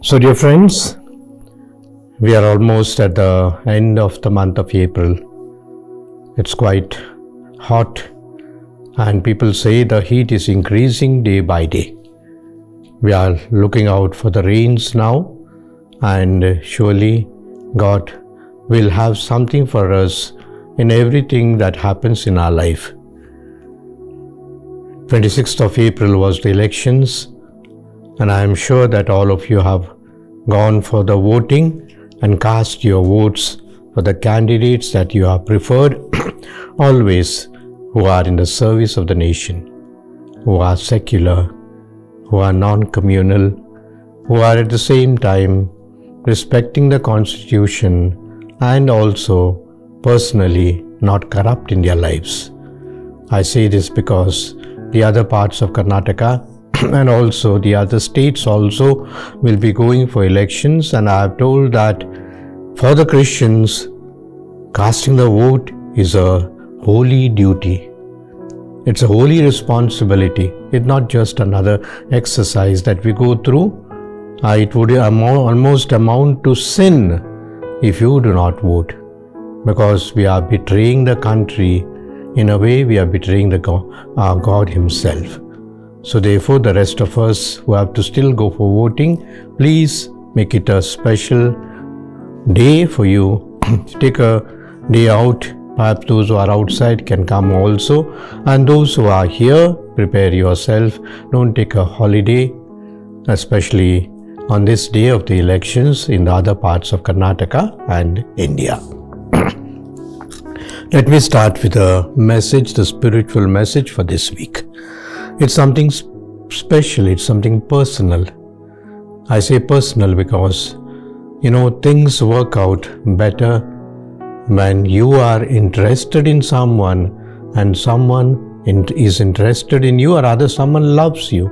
So dear friends, we are almost at the end of the month of April. It's quite hot and people say the heat is increasing day by day. We are looking out for the rains now, and surely God will have something for us in everything that happens in our life. 26th of April was the elections, and I am sure that all of you have gone for the voting and cast your votes for the candidates that you have preferred, always who are in the service of the nation, who are secular, who are non-communal, who are at the same time respecting the constitution and also personally not corrupt in their lives. I say this because the other parts of Karnataka and also the other states also will be going for elections, and I have told that for the Christians, casting the vote is a holy duty. It's a holy responsibility. It's not just another exercise that we go through. It would almost amount to sin if you do not vote, because we are betraying the country. In a way, we are betraying our God Himself. So therefore, the rest of us who have to still go for voting, please make it a special day for you. Take a day out. Perhaps those who are outside can come also. And those who are here, prepare yourself. Don't take a holiday, especially on this day of the elections in the other parts of Karnataka and India. Let me start with a message, the spiritual message for this week. It's something special, it's something personal. I say personal because, things work out better when you are interested in someone and someone is interested in you, or rather someone loves you.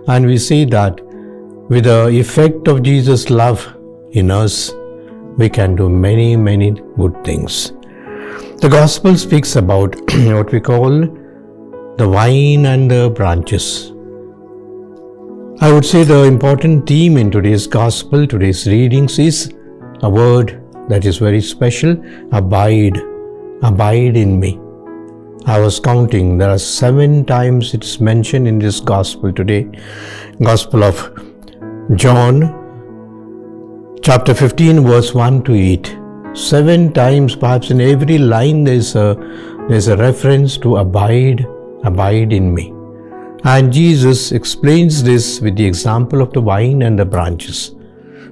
And we see that with the effect of Jesus' love in us, we can do many, many good things. The Gospel speaks about what we call the vine and the branches. I would say the important theme in today's Gospel, today's readings, is a word that is very special: abide. Abide in me. I was counting, there are 7 times it's mentioned in this Gospel today. Gospel of John, chapter 15, verse 1 to 8. 7 times, perhaps in every line, there's a reference to abide in me. And Jesus explains this with the example of the vine and the branches.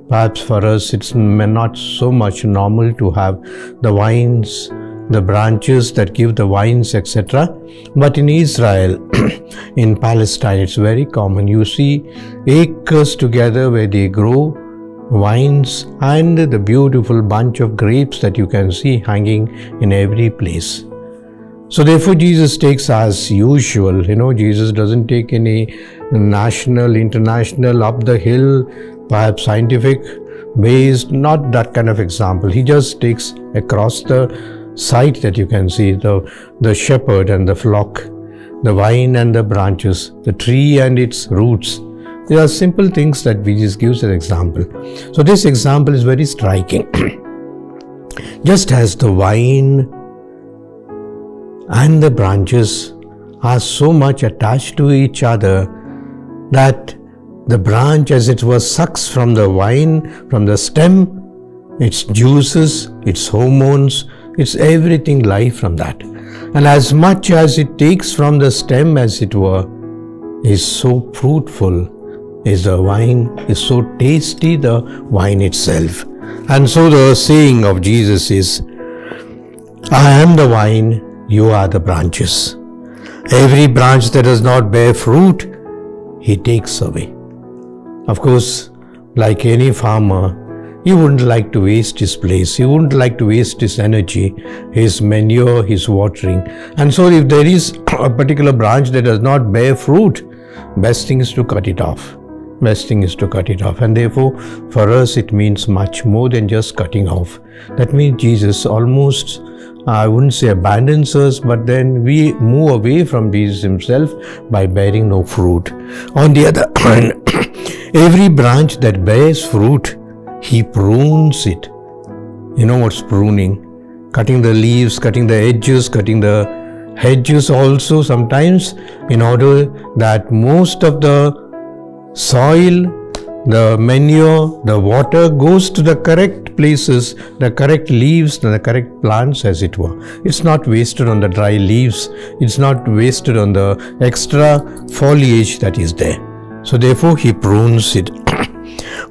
Perhaps for us it's not so much normal to have the vines, the branches that give the vines, etc. But in Israel, in Palestine, it's very common. You see acres together where they grow vines and the beautiful bunch of grapes that you can see hanging in every place. So therefore Jesus takes, as usual, Jesus doesn't take any national, international, up the hill, perhaps scientific based, not that kind of example. He just takes across the site that you can see the shepherd and the flock, the vine and the branches, the tree and its roots. There are simple things that Jesus gives as an example. So this example is very striking. Just as the vine and the branches are so much attached to each other that the branch, as it were, sucks from the vine, from the stem, its juices, its hormones, it's everything life from that. And as much as it takes from the stem, as it were, is so fruitful, is the vine, is so tasty, the vine itself. And so the saying of Jesus is, I am the vine, you are the branches. Every branch that does not bear fruit, He takes away. Of course, like any farmer, he wouldn't like to waste his place. He wouldn't like to waste his energy, his manure, his watering. And so if there is a particular branch that does not bear fruit, best thing is to cut it off. Best thing is to cut it off. And therefore, for us, it means much more than just cutting off. That means Jesus almost, I wouldn't say abandons us, but then we move away from Jesus Himself by bearing no fruit. On the other hand, Every branch that bears fruit, he prunes it. You know what's pruning? Cutting the leaves, cutting the edges, cutting the hedges also sometimes, in order that most of the soil, the manure, the water goes to the correct places, the correct leaves, the correct plants, as it were. It's not wasted on the dry leaves. It's not wasted on the extra foliage that is there. So therefore he prunes it.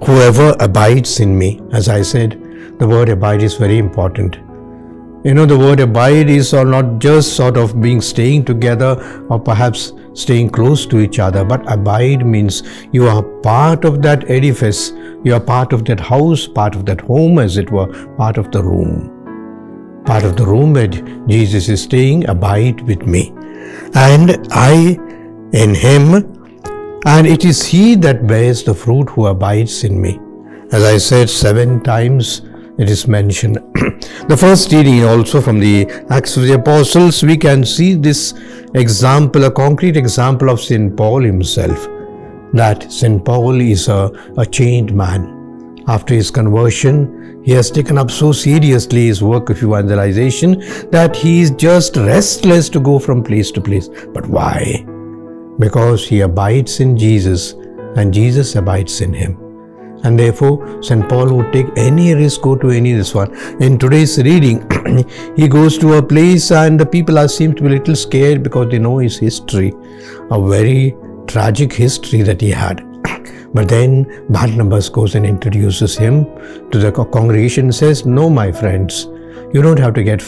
Whoever abides in me, as I said, the word abide is very important. You know, the word abide is not just sort of staying together or perhaps staying close to each other, but abide means you are part of that edifice, you are part of that house, part of that home, as it were, part of the room. Part of the room where Jesus is staying, abide with me. And I in him, and it is he that bears the fruit who abides in me. As I said, 7 times it is mentioned. The first reading also from the Acts of the Apostles, we can see this example, a concrete example of St. Paul himself, that St. Paul is a changed man. After his conversion, he has taken up so seriously his work of evangelization that he is just restless to go from place to place. But why? Because he abides in Jesus and Jesus abides in him. And therefore, St. Paul would take any risk, go to any this one. In today's reading, he goes to a place and the people seem to be a little scared because they know his history, a very tragic history that he had. But then Barnabas goes and introduces him to the congregation and says, no, my friends, you don't have to get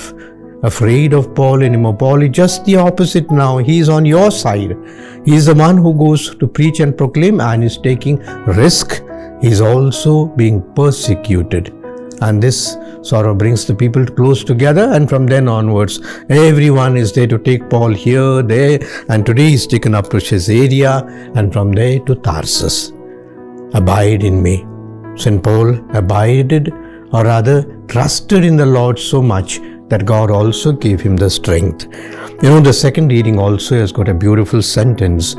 afraid of Paul anymore. Paul is just the opposite now. He is on your side. He is the one who goes to preach and proclaim and is taking risk. He is also being persecuted. And this sort of brings the people close together, and from then onwards, everyone is there to take Paul here, there, and today he is taken up to Caesarea, and from there to Tarsus. Abide in me. St. Paul abided, or rather trusted in the Lord so much that God also gave him the strength. You know, the second reading also has got a beautiful sentence.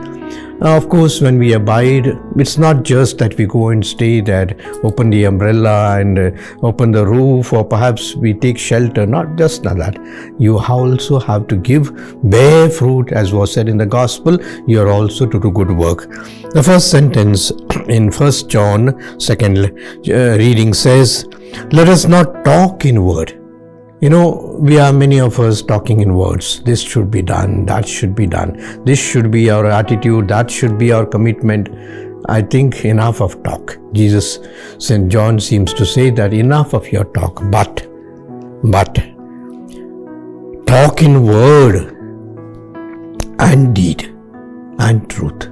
Of course, when we abide, it's not just that we go and stay there, open the umbrella and open the roof, or perhaps we take shelter. Not just that. You also have to bear fruit, as was said in the Gospel. You are also to do good work. The first sentence in 1 John, second reading says, let us not talk in word. You know, we are many of us talking in words. This should be done, that should be done. This should be our attitude, that should be our commitment. I think enough of talk. St. John seems to say that enough of your talk, but talk in word and deed and truth.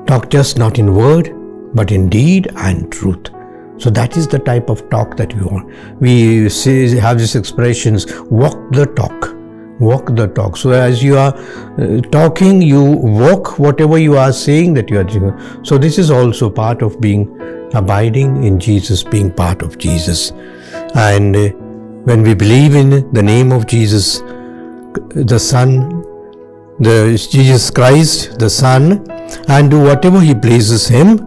Talk just not in word, but in deed and truth. So that is the type of talk that we want. We have these expressions, walk the talk, walk the talk. So as you are talking, you walk whatever you are saying that you are doing. So this is also part of abiding in Jesus, being part of Jesus. And when we believe in the name of Jesus, the Son, Jesus Christ, the Son, and do whatever He pleases Him,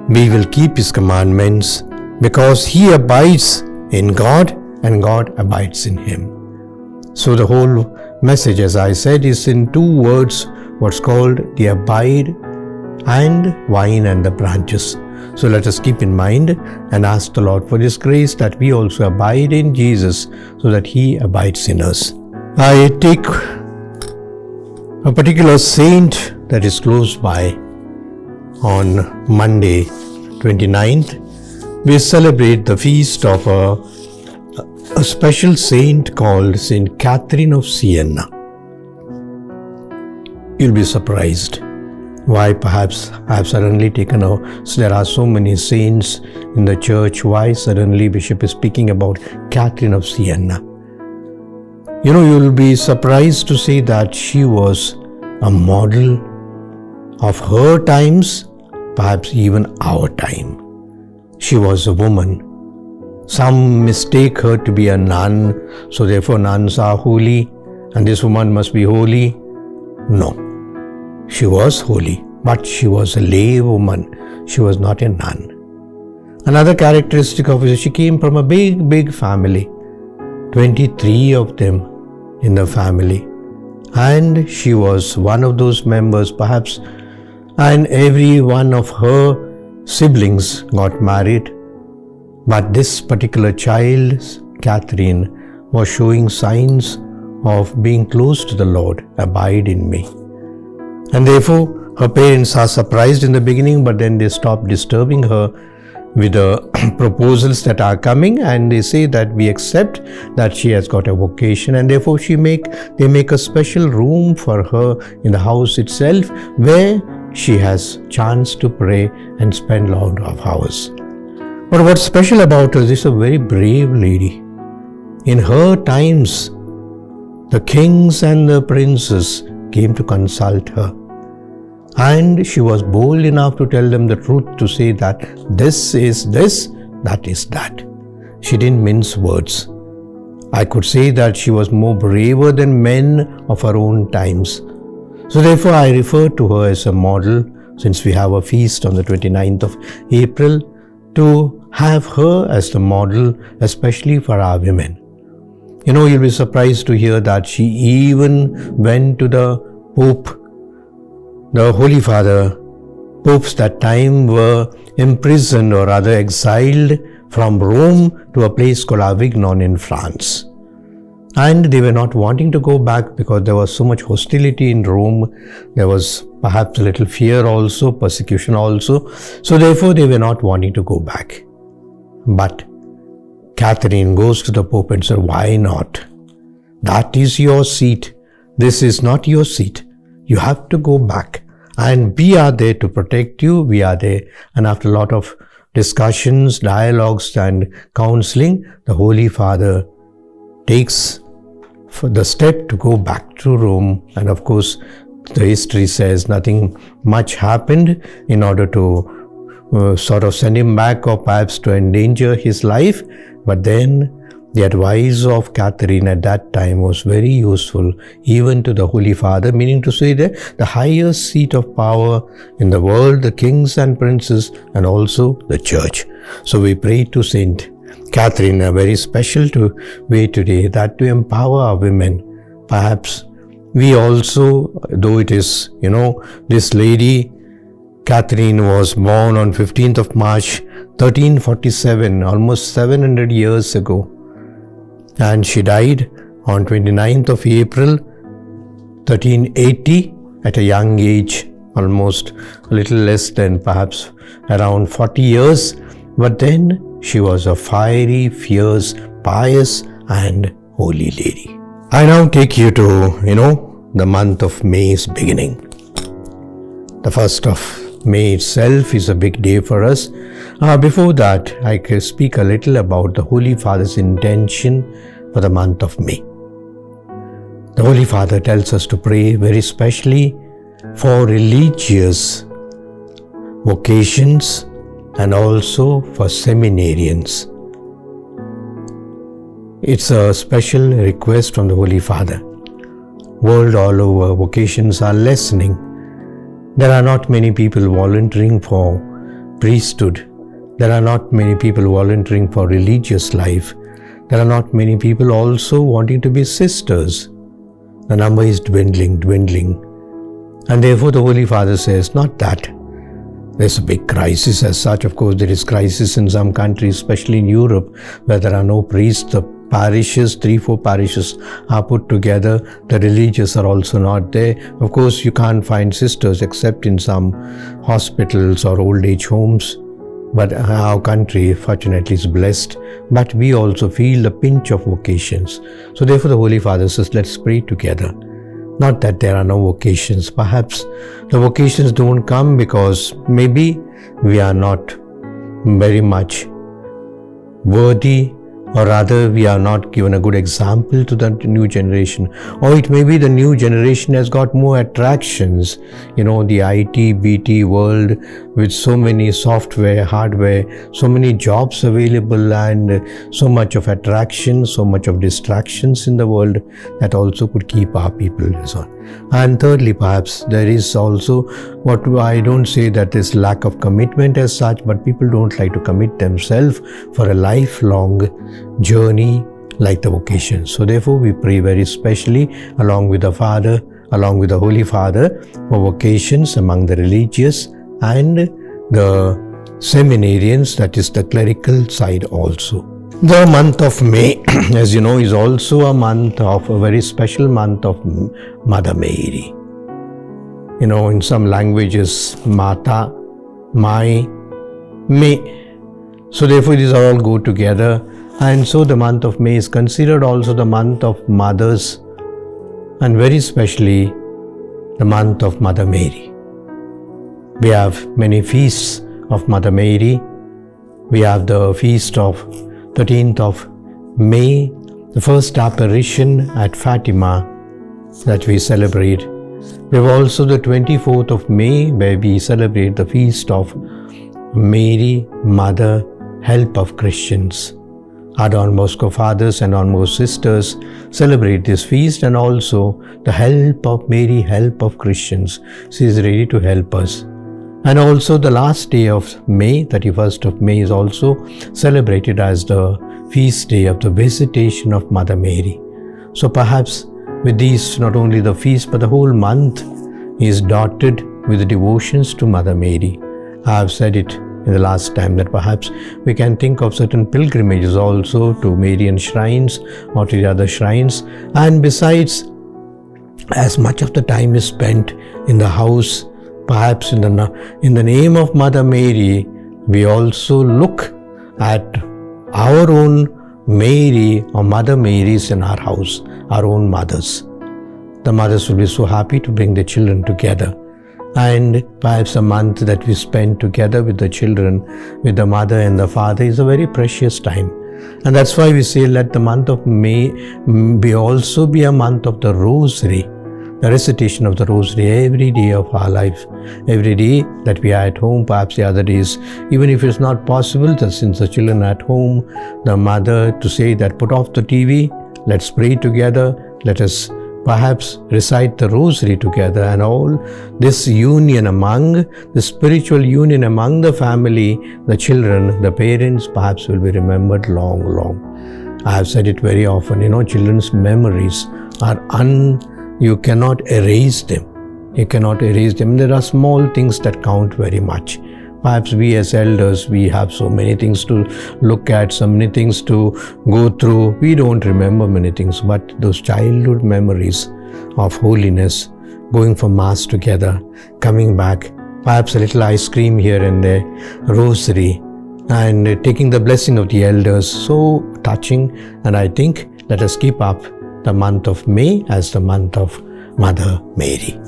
we will keep His commandments, because He abides in God and God abides in Him. So the whole message, as I said, is in 2 words, what's called the abide and vine and the branches. So let us keep in mind and ask the Lord for His grace that we also abide in Jesus so that He abides in us. I take a particular saint that is close by. On Monday, 29th, we celebrate the feast of a special saint called Saint Catherine of Sienna. You'll be surprised why perhaps I have suddenly taken there are so many saints in the church, why suddenly Bishop is speaking about Catherine of Sienna. You know, you'll be surprised to see that she was a model of her times, perhaps even our time. She was a woman. Some mistake her to be a nun, so therefore nuns are holy and this woman must be holy. No, she was holy. but she was a lay woman. She was not a nun. Another characteristic of her, she came from a big family. 23 of them in the family. And she was one of those members perhaps, and every one of her siblings got married. But this particular child, Catherine, was showing signs of being close to the Lord. Abide in me. And therefore, her parents are surprised in the beginning, but then they stop disturbing her with the proposals that are coming, and they say that we accept that she has got a vocation, and therefore they make a special room for her in the house itself where she has chance to pray and spend a lot of hours. But what's special about her is she's a very brave lady. In her times, the kings and the princes came to consult her. And she was bold enough to tell them the truth, to say that this is this, that is that. She didn't mince words. I could say that she was more braver than men of her own times. So therefore I refer to her as a model, since we have a feast on the 29th of April, to have her as the model, especially for our women. You know, you'll be surprised to hear that she even went to the Pope. The Holy Father, popes that time were imprisoned or rather exiled from Rome to a place called Avignon in France. And they were not wanting to go back because there was so much hostility in Rome. There was perhaps a little fear also, persecution also. So therefore they were not wanting to go back. But Catherine goes to the Pope and said, why not? That is your seat. This is not your seat. You have to go back, and we are there to protect you. We are there. And after a lot of discussions, dialogues and counseling, the Holy Father takes the step to go back to Rome. And of course, the history says nothing much happened in order to sort of send him back or perhaps to endanger his life. But then the advice of Catherine at that time was very useful even to the Holy Father, meaning to say that the highest seat of power in the world, the kings and princes, and also the church. So we pray to Saint Catherine in a very special way today, that to empower our women. Perhaps we also, though it is, this lady, Catherine, was born on 15th of March, 1347, almost 700 years ago. And she died on 29th of April, 1380, at a young age, almost a little less than perhaps around 40 years. But then she was a fiery, fierce, pious and holy lady. I now take you to, the month of May's beginning. The 1st of May itself is a big day for us. Before that, I can speak a little about the Holy Father's intention for the month of May. The Holy Father tells us to pray very specially for religious vocations and also for seminarians. It's a special request from the Holy Father. World all over, vocations are lessening. There are not many people volunteering for priesthood. There are not many people volunteering for religious life. There are not many people also wanting to be sisters. The number is dwindling. And therefore the Holy Father says, not that. There's a big crisis as such. Of course, there is crisis in some countries, especially in Europe, where there are no priests. The parishes, 3-4 parishes are put together. The religious are also not there. Of course, you can't find sisters except in some hospitals or old age homes. But our country, fortunately, is blessed. But we also feel the pinch of vocations. So therefore, the Holy Father says, let's pray together. Not that there are no vocations. Perhaps the vocations don't come because maybe we are not very much worthy, or rather we are not given a good example to the new generation. Or it may be the new generation has got more attractions, the IT, BT world with so many software, hardware, so many jobs available and so much of attraction, so much of distractions in the world that also could keep our people on. And thirdly, perhaps there is also what I don't say that is lack of commitment as such, but people don't like to commit themselves for a lifelong journey like the vocation. So therefore we pray very specially along with the Father, along with the Holy Father, for vocations among the religious and the seminarians, that is the clerical side also. The month of May, as you know, is also a very special month of Mother Mary. You know, in some languages, Mata, Mai, May. So therefore these all go together. And so the month of May is considered also the month of mothers, and very specially the month of Mother Mary. We have many feasts of Mother Mary. We have the feast of 13th of May, the first apparition at Fatima that we celebrate. We have also the 24th of May, where we celebrate the feast of Mary, Mother, Help of Christians. Our Don Bosco fathers and Don Bosco sisters celebrate this feast, and also the help of Mary, help of Christians. She is ready to help us. And also the last day of May, 31st of May, is also celebrated as the feast day of the visitation of Mother Mary. So perhaps with these, not only the feast, but the whole month is dotted with devotions to Mother Mary. I have said it in the last time that perhaps we can think of certain pilgrimages also to Marian shrines or to the other shrines. And besides, as much of the time is spent in the house, perhaps in the name of Mother Mary, we also look at our own Mary or Mother Marys in our house, our own mothers. The mothers will be so happy to bring the children together. And perhaps a month that we spend together with the children, with the mother and the father, is a very precious time. And that's why we say let the month of May also be a month of the Rosary, the recitation of the Rosary every day of our life, every day that we are at home, perhaps the other days, even if it's not possible, that since the children are at home, the mother to say that put off the TV, let's pray together, let us perhaps recite the Rosary together, and all this union among, the spiritual union among the family, the children, the parents, perhaps will be remembered long, long. I have said it very often, children's memories are you cannot erase them. You cannot erase them. There are small things that count very much. Perhaps we as elders, we have so many things to look at, so many things to go through. We don't remember many things, but those childhood memories of holiness, going for Mass together, coming back, perhaps a little ice cream here and there, Rosary, and taking the blessing of the elders, so touching. And I think let us keep up the month of May as the month of Mother Mary.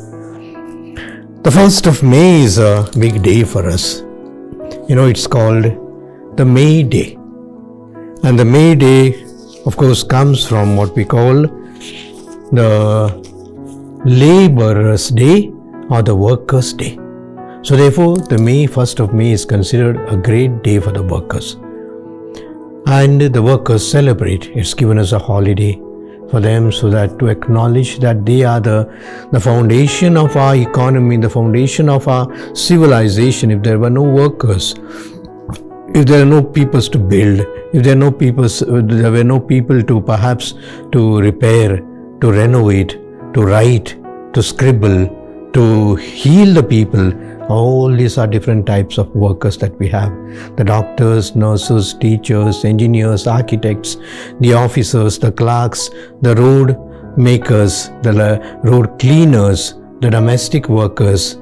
The 1st of May is a big day for us. It's called the May Day. And the May Day, of course, comes from what we call the Laborers' Day or the Workers' Day. So therefore, the 1st of May is considered a great day for the workers. And the workers celebrate. It's given us a holiday for them, so that to acknowledge that they are the foundation of our economy, the foundation of our civilization. If there were no workers, if there are no peoples to build, if there were no people to perhaps to repair, to renovate, to write, to scribble, to heal the people, all these are different types of workers that we have. The doctors, nurses, teachers, engineers, architects, the officers, the clerks, the road makers, the road cleaners, the domestic workers,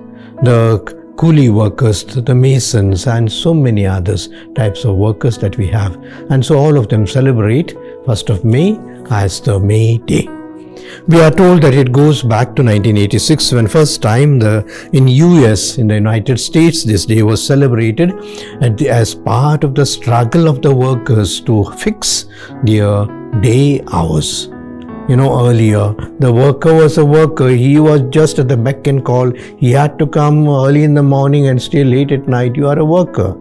the coolie workers, the masons, and so many others types of workers that we have. And so all of them celebrate 1st of May as the May Day. We are told that it goes back to 1986 when first time in US, in the United States, this day was celebrated as part of the struggle of the workers to fix their day hours. Earlier, the worker was a worker. He was just at the beck and call. He had to come early in the morning and stay late at night. You are a worker.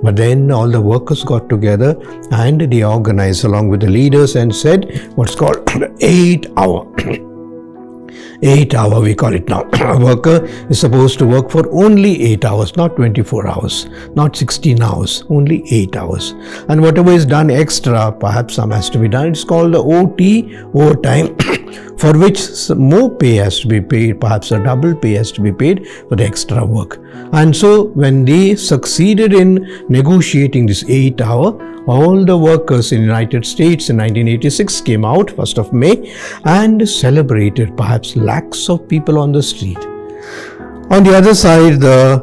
But then all the workers got together and they organized along with the leaders and said what's called 8 hour. 8-hour we call it now. A worker is supposed to work for only 8 hours, not 24 hours, not 16 hours, only 8 hours. And whatever is done extra, perhaps some has to be done. It's called the OT, overtime, for which more pay has to be paid, perhaps a double pay has to be paid for the extra work. And so when they succeeded in negotiating this 8-hour, all the workers in the United States in 1986 came out 1st of May and celebrated, perhaps lakhs of people on the street. On the other side,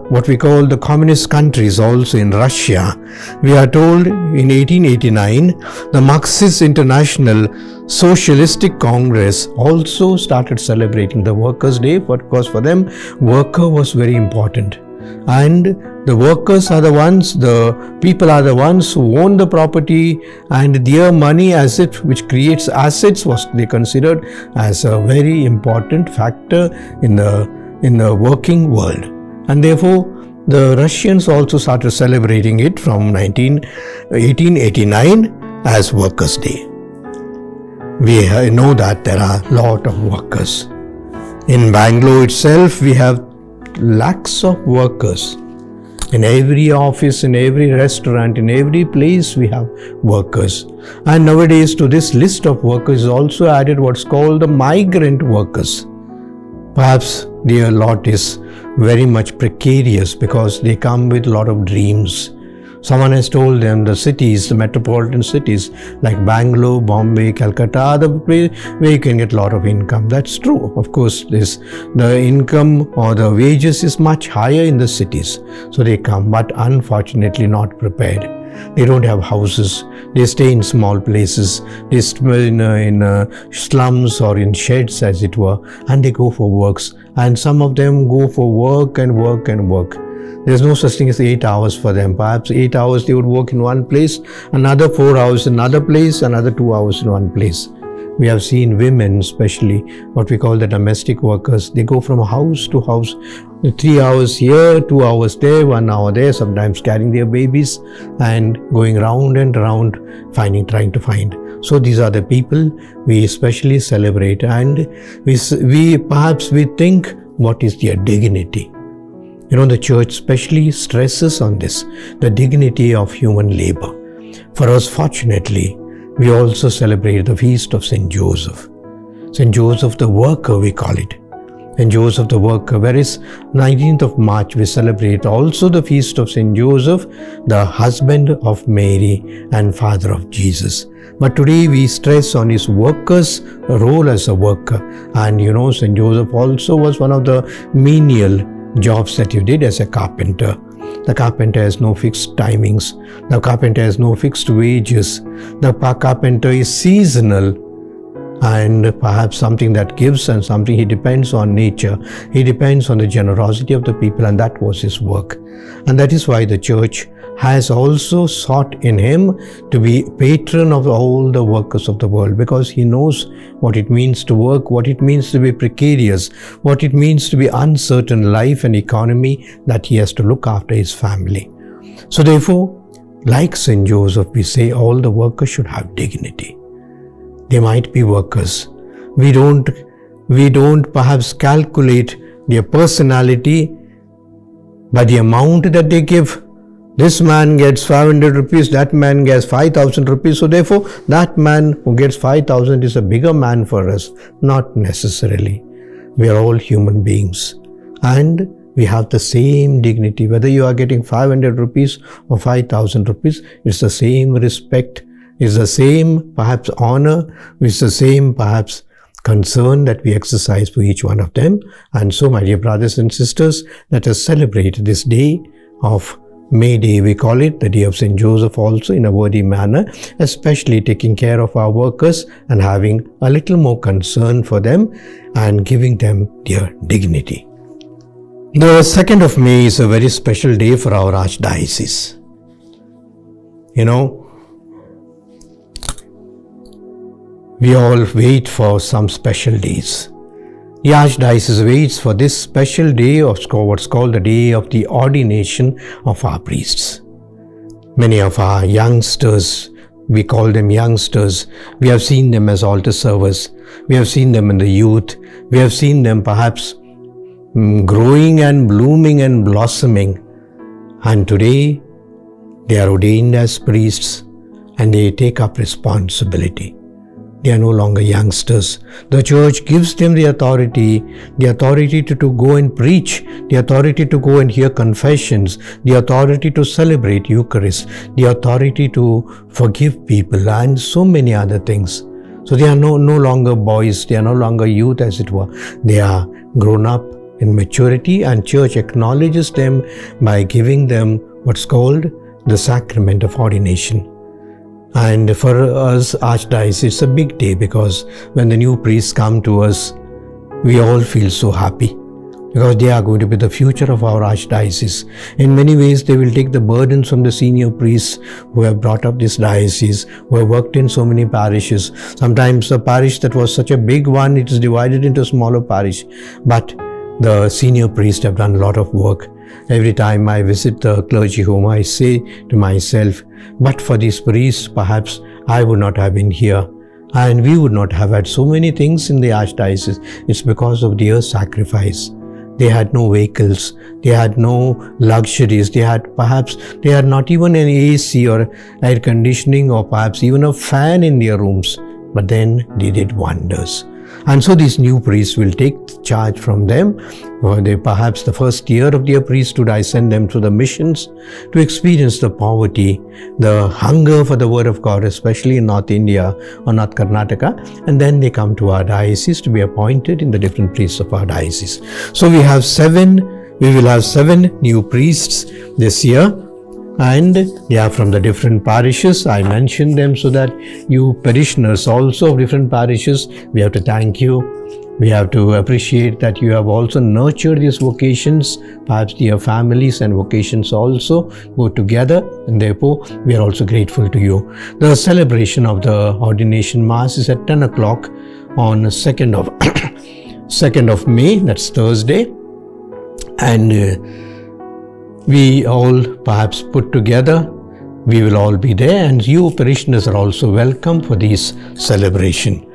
what we call the communist countries, also in Russia, we are told in 1889, the Marxist International Socialistic Congress also started celebrating the Workers' Day, because for them, worker was very important. And the workers are the ones, the people are the ones who own the property, and their money asset, which creates assets, was they considered as a very important factor in the working world. And therefore, the Russians also started celebrating it from 1889 as Workers' Day. We know that there are a lot of workers. In Bangalore itself, we have lakhs of workers. In every office, in every restaurant, in every place we have workers. And nowadays to this list of workers is also added what's called the migrant workers. Perhaps their lot is very much precarious because they come with a lot of dreams. Someone has told them the cities, the metropolitan cities like Bangalore, Bombay, Calcutta are the place where you can get a lot of income. That's true. Of course, the income or the wages is much higher in the cities. So they come, but unfortunately not prepared. They don't have houses. They stay in small places. They stay in slums or in sheds, as it were, and they go for works. And some of them go for work and work and work. There's no such thing as 8 hours for them. Perhaps 8 hours they would work in one place, another 4 hours in another place, another 2 hours in one place. We have seen women, especially what we call the domestic workers, they go from house to house, 3 hours here, 2 hours there, 1 hour there, sometimes carrying their babies and going round and round, trying to find. So these are the people we especially celebrate, and we think, what is their dignity? The church especially stresses on this, the dignity of human labor. For us, fortunately, we also celebrate the feast of St. Joseph. St. Joseph the worker, we call it. St. Joseph the worker, whereas 19th of March we celebrate also the feast of St. Joseph, the husband of Mary and father of Jesus. But today we stress on his worker's role as a worker. And St. Joseph also was one of the menial jobs that you did as a carpenter. The carpenter has no fixed timings. The carpenter has no fixed wages. The carpenter is seasonal, and perhaps something that gives and something he depends on nature. He depends on the generosity of the people, and that was his work. And that is why the church has also sought in him to be patron of all the workers of the world, because he knows what it means to work, what it means to be precarious, what it means to be uncertain life and economy, that he has to look after his family. So therefore, like St. Joseph, we say all the workers should have dignity. They might be workers. We don't perhaps calculate their personality by the amount that they give. This man gets 500 rupees, that man gets 5,000 rupees. So therefore, that man who gets 5,000 is a bigger man for us. Not necessarily. We are all human beings. And we have the same dignity. Whether you are getting 500 rupees or 5,000 rupees, it's the same respect, it's the same perhaps honor, it's the same perhaps concern that we exercise for each one of them. And so, my dear brothers and sisters, let us celebrate this day of May Day, we call it, the day of St. Joseph also, in a worthy manner, especially taking care of our workers and having a little more concern for them and giving them their dignity. The 2nd of May is a very special day for our Archdiocese. We all wait for some special days. The Archdiocese waits for this special day of what's called the day of the ordination of our priests. Many of our youngsters, we call them youngsters, we have seen them as altar servers, We have seen them in the youth. We have seen them perhaps growing and blooming and blossoming. And today they are ordained as priests and they take up responsibility. They are no longer youngsters. The church gives them the authority to go and preach, the authority to go and hear confessions, the authority to celebrate Eucharist, the authority to forgive people, and so many other things. So they are no longer boys, they are no longer youth as it were. They are grown up in maturity, and church acknowledges them by giving them what's called the sacrament of ordination. And for us Archdiocese, it's a big day, because when the new priests come to us, we all feel so happy, because they are going to be the future of our Archdiocese. In many ways, they will take the burdens from the senior priests who have brought up this diocese, who have worked in so many parishes. Sometimes a parish that was such a big one, it is divided into smaller parish. But the senior priests have done a lot of work. Every time I visit the clergy home, I say to myself, but for these priests, perhaps I would not have been here, and we would not have had so many things in the Archdiocese. It's because of their sacrifice. They had no vehicles, they had no luxuries, they had not even an AC or air conditioning, or perhaps even a fan in their rooms. But then they did wonders. And so these new priests will take charge from them. Perhaps the first year of their priesthood, I send them to the missions to experience the poverty, the hunger for the word of God, especially in North India or North Karnataka. And then they come to our diocese to be appointed in the different priests of our diocese. So we will have 7 new priests this year. And they are from the different parishes. I mentioned them so that you parishioners also of different parishes, we have to thank you. We have to appreciate that you have also nurtured these vocations. Perhaps your families and vocations also go together, and therefore we are also grateful to you. The celebration of the ordination mass is at 10 o'clock on 2nd of May, that's Thursday. And we all perhaps put together, we will all be there, and you parishioners are also welcome for this celebration.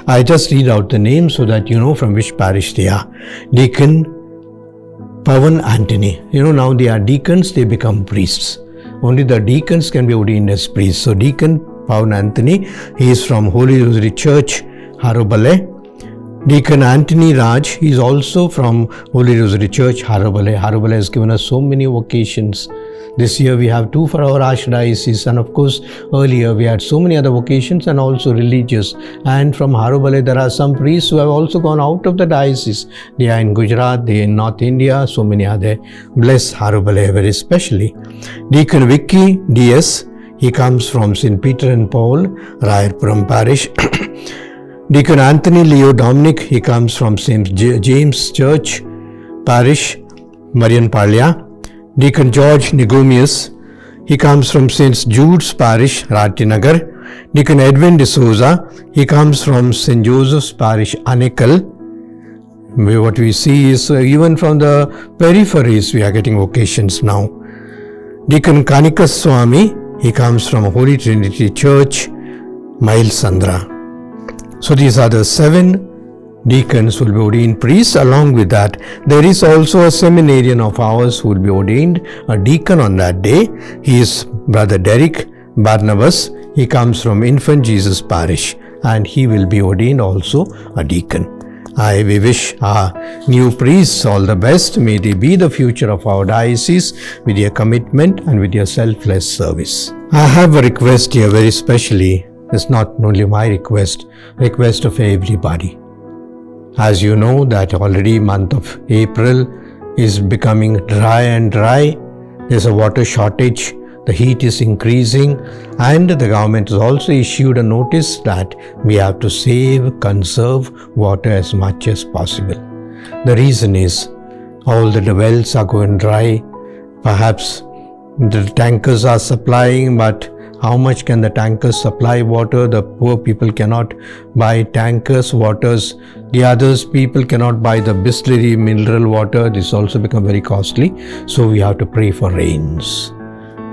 I just read out the names so that you know from which parish they are. Deacon Pavan Anthony. Now they are deacons, they become priests. Only the deacons can be ordained as priests. So Deacon Pavan Anthony, he is from Holy Rosary Church, Harobale. Deacon Anthony Raj, he is also from Holy Rosary Church, Harobale. Harobale has given us so many vocations. This year we have 2 for our Archdiocese, and of course earlier we had so many other vocations and also religious. And from Harobale there are some priests who have also gone out of the diocese. They are in Gujarat, they are in North India, so many are there. Bless Harobale very specially. Deacon Vicky DS, he comes from St. Peter and Paul, Rayarpuram Parish. Deacon Anthony Leo Dominic, he comes from St. James Church Parish, Marianpalya. Deacon George Nigomius, he comes from St. Jude's Parish, Ratinagar. Deacon Edwin D'Souza, he comes from St. Joseph's Parish, Anekal. What we see is even from the peripheries we are getting vocations now. Deacon Kanikas Swami, he comes from Holy Trinity Church, Mailsandra. So these are the 7 deacons who will be ordained priests. Along with that, there is also a seminarian of ours who will be ordained a deacon on that day. He is Brother Derek Barnabas. He comes from Infant Jesus Parish, and he will be ordained also a deacon. We wish our new priests all the best. May they be the future of our diocese with their commitment and with their selfless service. I have a request here very specially. It's not only my request of everybody. As you know that already month of April is becoming dry and dry. There's a water shortage. The heat is increasing, and the government has also issued a notice that we have to conserve water as much as possible. The reason is all the wells are going dry. Perhaps the tankers are supplying, but how much can the tankers supply water? The poor people cannot buy tankers waters. The others people cannot buy the Bisleri mineral water. This also become very costly. So we have to pray for rains.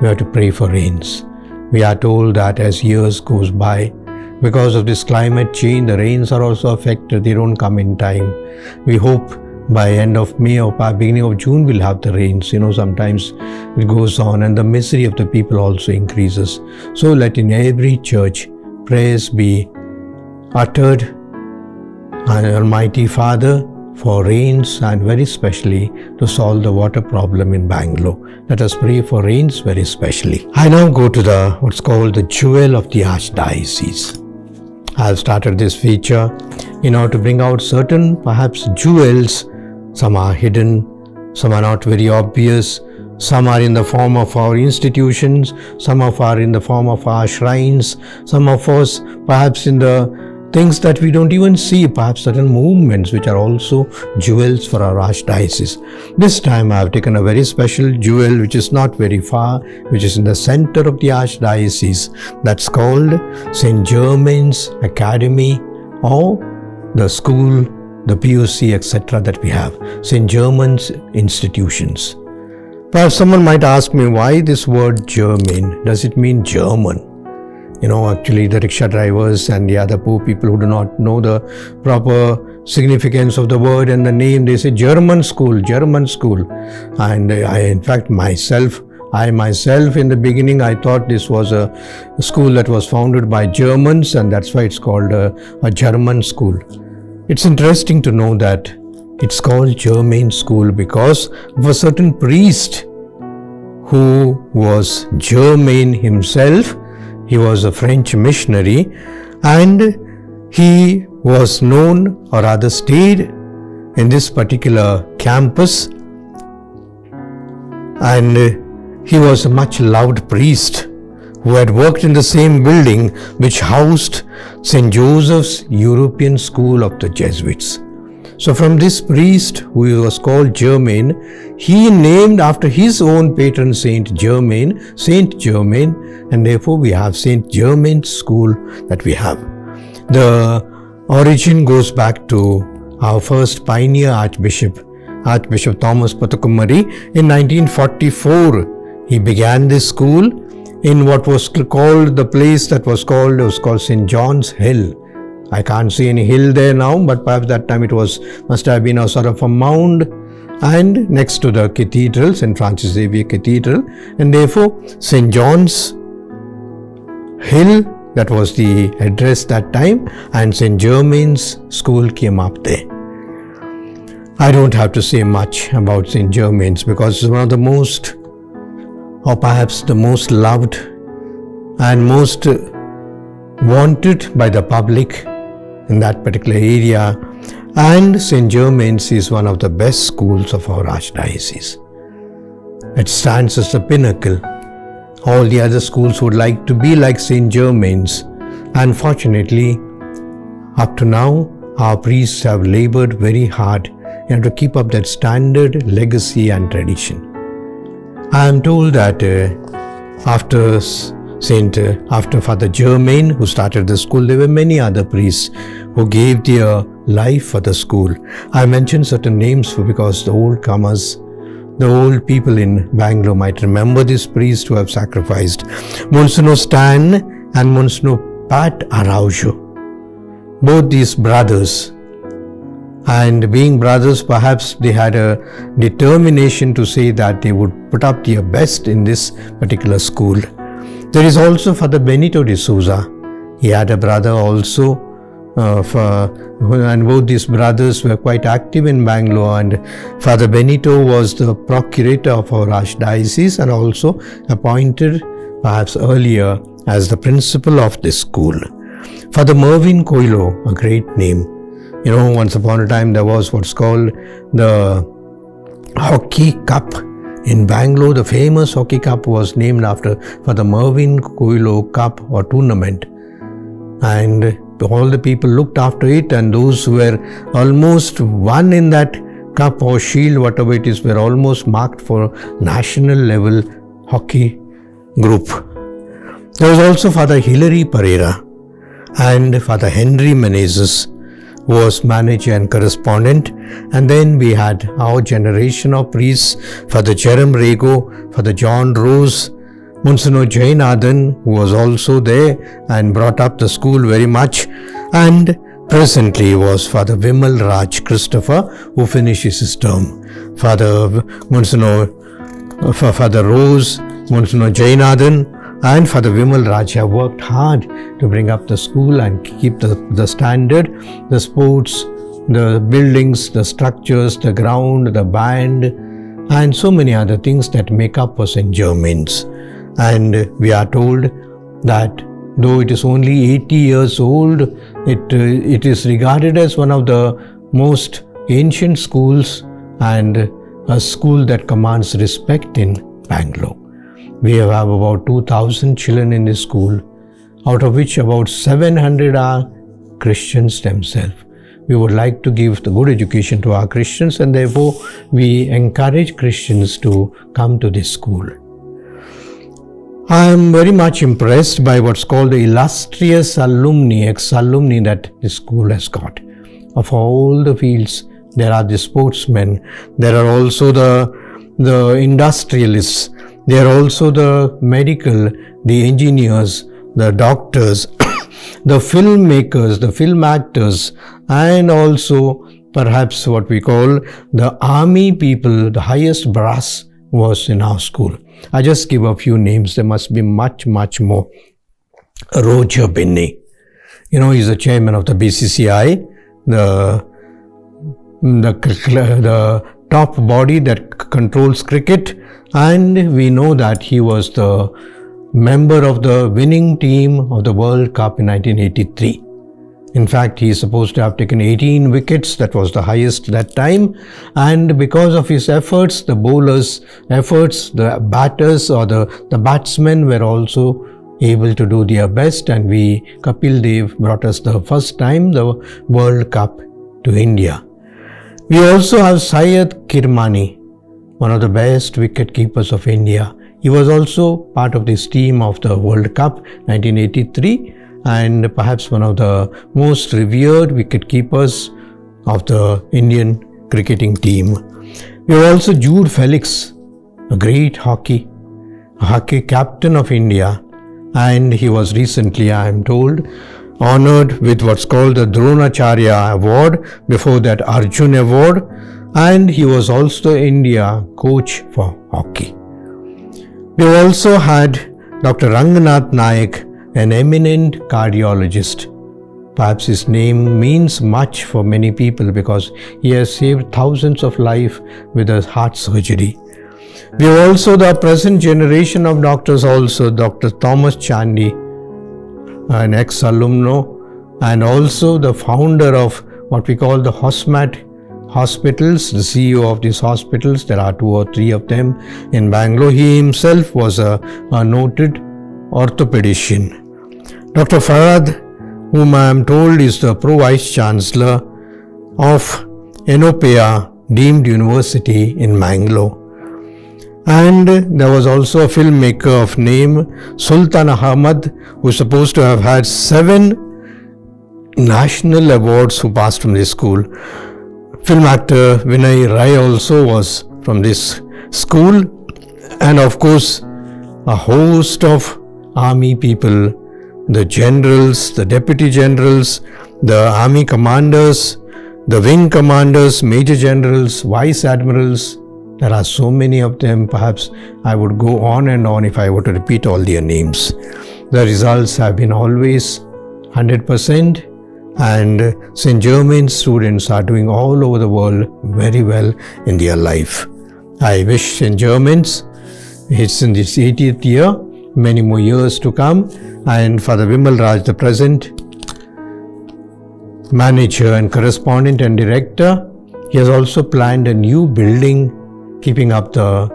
We have to pray for rains. We are told that as years goes by, Because of this climate change, the rains are also affected. They don't come in time. We hope by end of May or by beginning of June we'll have the rains. Sometimes it goes on, and the misery of the people also increases. So let in every church prayers be uttered, Almighty Father, for rains, and very specially to solve the water problem in Bangalore. Let us pray for rains very specially. I now go to what's called the jewel of the Archdiocese. I have started this feature in order to bring out certain perhaps jewels. Some are hidden, some are not very obvious, some are in the form of our institutions, some are in the form of our shrines, some of us perhaps in the things that we don't even see, perhaps certain movements which are also jewels for our Archdiocese. This time I have taken a very special jewel which is not very far, which is in the center of the Archdiocese. That's called St. Germain's Academy, or the school, the PUC, etc. that we have. St. Germain's institutions. Perhaps someone might ask me, why this word German? Does it mean German? Actually the rickshaw drivers and the other poor people who do not know the proper significance of the word and the name, they say German school. And in fact myself in the beginning, I thought this was a school that was founded by Germans, and that's why it's called a German school. It's interesting to know that it's called German school because of a certain priest who was German himself. He was a French missionary, and he was known, or rather stayed in this particular campus, and he was a much loved priest who had worked in the same building which housed St. Joseph's European School of the Jesuits. So from this priest, who was called Germain, he named after his own patron saint Germain, and therefore we have St. Germain's School that we have. The origin goes back to our first pioneer Archbishop Thomas Pathukumari. In 1944, he began this school in what was called, the place that was called St. John's Hill. I can't see any hill there now, but perhaps that time it must have been a sort of a mound, and next to the cathedral, St. Francis Xavier Cathedral, and therefore St. John's Hill, that was the address that time, and St. Germain's School came up there. I don't have to say much about St. Germain's because it's one of the most, or perhaps the most loved and most wanted by the public in that particular area, and St. Germain's is one of the best schools of our Archdiocese. It stands as the pinnacle. All the other schools would like to be like St. Germain's, and fortunately, up to now, our priests have labored very hard to keep up that standard, legacy and tradition. I am told that after Father Germain, who started the school, there were many other priests who gave their life for the school. I mentioned certain names because the old comers, the old people in Bangalore might remember this priest who have sacrificed. Monsignor Stan and Monsignor Pat Araujo, both these brothers. And being brothers, perhaps they had a determination to say that they would put up their best in this particular school. There is also Father Benito de Souza. He had a brother also, and both these brothers were quite active in Bangalore, and Father Benito was the procurator of our Archdiocese and also appointed perhaps earlier as the principal of this school. Father Mervyn Coelho, a great name. Once upon a time there was what's called the Hockey Cup in Bangalore. The famous Hockey Cup was named after Father Mervyn Coelho Cup or tournament, and all the people looked after it, and those who were almost won in that cup or shield, whatever it is, were almost marked for national level hockey group. There was also Father Hilary Pereira and Father Henry Menezes, who was manager and correspondent. And then we had our generation of priests, Father Jerem Rego, Father John Rose, Monsignor Jainathan, who was also there and brought up the school very much, and presently was Father Vimal Raj Christopher, who finished his term. Father Rose, Monsignor Jainathan, and Father Vimal Raj have worked hard to bring up the school and keep the standard, the sports, the buildings, the structures, the ground, the band, and so many other things that make up for St. Germain's. And we are told that though it is only 80 years old, it is regarded as one of the most ancient schools and a school that commands respect in Bangalore. We have about 2,000 children in this school, out of which about 700 are Christians themselves. We would like to give the good education to our Christians, and therefore we encourage Christians to come to this school. I am very much impressed by what's called the illustrious alumni, ex-alumni that this school has got. Of all the fields, there are the sportsmen, there are also the industrialists, there are also the medical, the engineers, the doctors, the filmmakers, the film actors, and also perhaps what we call the army people. The highest brass was in our school. I just give a few names. There must be much more. Roger Binney. He's the chairman of the BCCI, the top body that controls cricket, and we know that he was the member of the winning team of the World Cup in 1983. In fact, he is supposed to have taken 18 wickets, that was the highest that time, and because of his efforts, the bowlers' efforts, the batters or the batsmen were also able to do their best, and Kapil Dev brought us the first time the World Cup to India. We also have Syed Kirmani, one of the best wicket keepers of India. He was also part of this team of the World Cup 1983 and perhaps one of the most revered wicket keepers of the Indian cricketing team. We have also Jude Felix, a great hockey captain of India, and he was recently, I am told, honored with what's called the Dronacharya Award, before that Arjun Award, and he was also the India coach for hockey. We also had Dr. Ranganath Nayak, an eminent cardiologist. Perhaps his name means much for many people because he has saved thousands of lives with a heart surgery. We have also the present generation of doctors also, Dr. Thomas Chandy, an ex-alumno, and also the founder of what we call the HOSMAT hospitals, the CEO of these hospitals. There are 2 or 3 of them in Bangalore. He himself was a noted orthopedician. Dr. Farad, whom I am told is the Pro-Vice Chancellor of Enopea Deemed University in Bangalore. And there was also a filmmaker of name Sultan Ahmad, who is supposed to have had 7 national awards, who passed from this school. Film actor Vinay Rai also was from this school, and of course a host of army people, the generals, the deputy generals, the army commanders, the wing commanders, major generals, vice admirals. There are so many of them. Perhaps I would go on and on if I were to repeat all their names. The results have been always 100%, and St. Germain's students are doing all over the world very well in their life. I wish St. Germain's, it's in this 80th year, many more years to come, and Father Vimal Raj, the present manager and correspondent and director, he has also planned a new building, keeping up the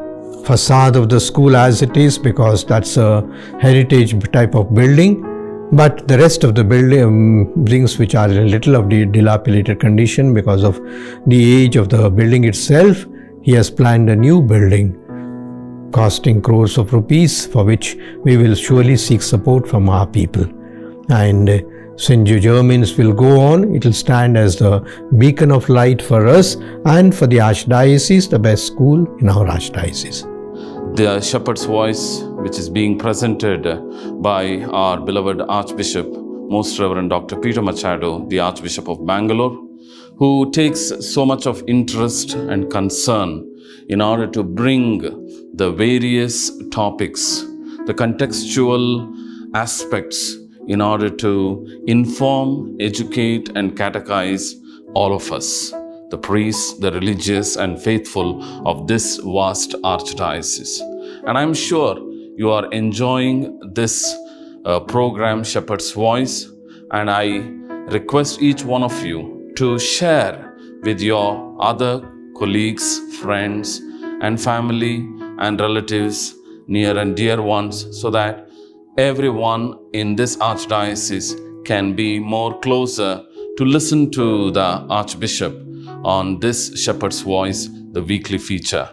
facade of the school as it is, because that's a heritage type of building. But the rest of the buildings which are in a little of the dilapidated condition because of the age of the building itself, he has planned a new building costing crores of rupees, for which we will surely seek support from our people. And St. Germain's will go on. It will stand as the beacon of light for us and for the Archdiocese, the best school in our Archdiocese. The shepherd's voice which is being presented by our beloved Archbishop, Most Reverend Dr. Peter Machado, the Archbishop of Bangalore, who takes so much of interest and concern in order to bring the various topics, the contextual aspects, in order to inform, educate, and catechize all of us, the priests, the religious, and faithful of this vast archdiocese. And I'm sure you are enjoying this program, Shepherd's Voice, and I request each one of you to share with your other colleagues, friends, and family and relatives, near and dear ones, so that everyone in this archdiocese can be more closer to listen to the Archbishop on this Shepherd's Voice, the weekly feature.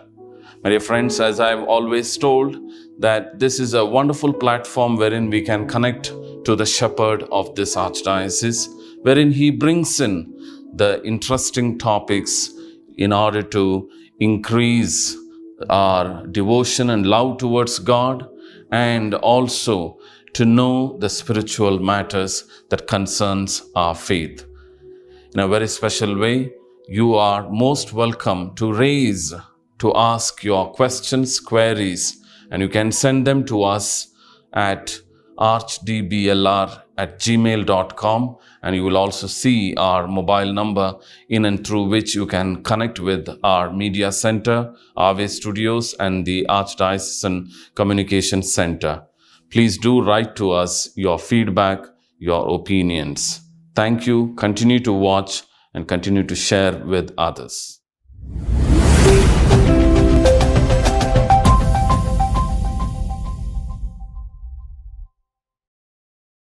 My dear friends, as I've always told, that this is a wonderful platform wherein we can connect to the shepherd of this archdiocese, wherein he brings in the interesting topics in order to increase our devotion and love towards God, and also to know the spiritual matters that concerns our faith. In a very special way, you are most welcome to ask your questions, queries, and you can send them to us at archdblr@gmail.com, and you will also see our mobile number in and through which you can connect with our media center, Ave Studios, and the Archdiocesan Communication Center. Please do write to us your feedback, your opinions. Thank you. Continue to watch and continue to share with others.